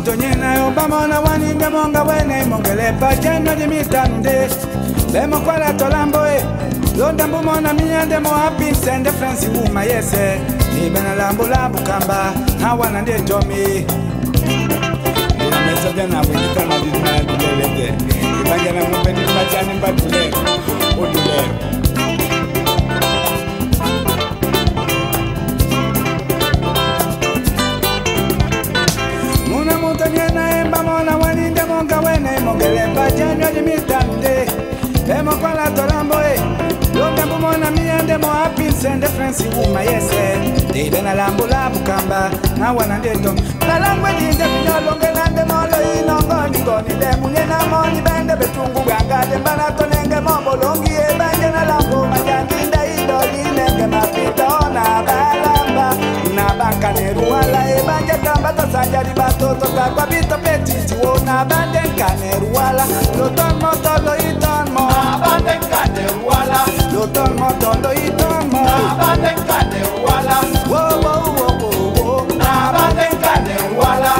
Mutonyena obamona waninga monga wene mongele pa jeno di mitande. Lemo kwa la tolamboe. Londa mbumona miyande mo happy sende Franci wuma yese. Ni bena lambo la bukamba na wana nde tomi. Ina meso jana wikita na dina dulelete. Ibanja na mbeni mbachani mbadule. Odule. Muna mutonyena emba mona waninde monga wene mongele pa jeno di mitande. Lemo kwa la tolamboe. Longa mbumona miyande mo happy sende Franci wuma yese. Ni bena lambo la bukamba na wana nde tomi. La langwe ninde pinyolonge lande molo inongoni ngoni de munyena moni bende betungu ganga de mbana tonenge mombolongi e bende na lambo majanginda idoli nenge mapita ona balamba na banka neruala e banje kamba tasanja ribatoto kakwa bito petiti wona bande kaneruala loton moto lo iton mo na bande kaneruala loton moto lo iton mo na bande kaneruala wo wo wo wo na bande kaneruala.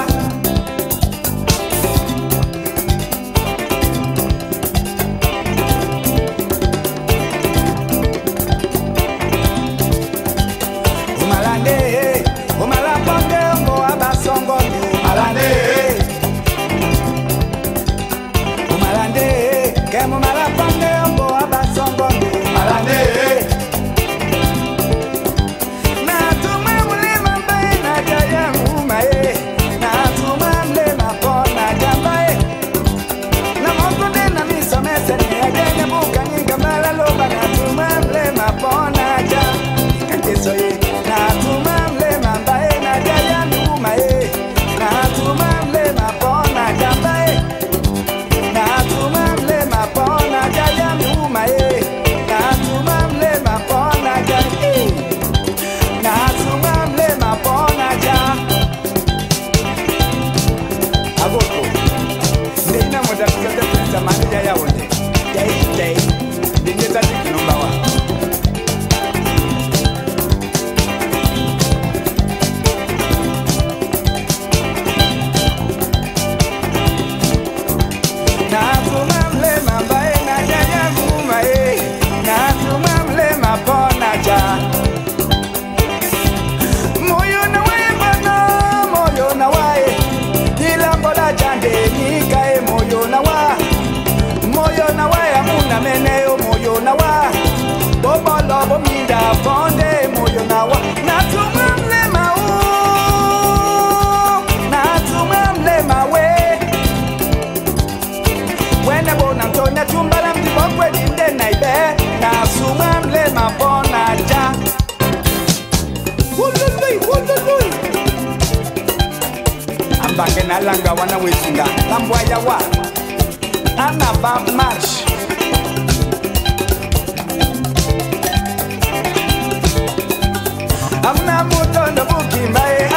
Ambangena langa wana wesinga lambwa yawa anava march amna mutondo bukimbae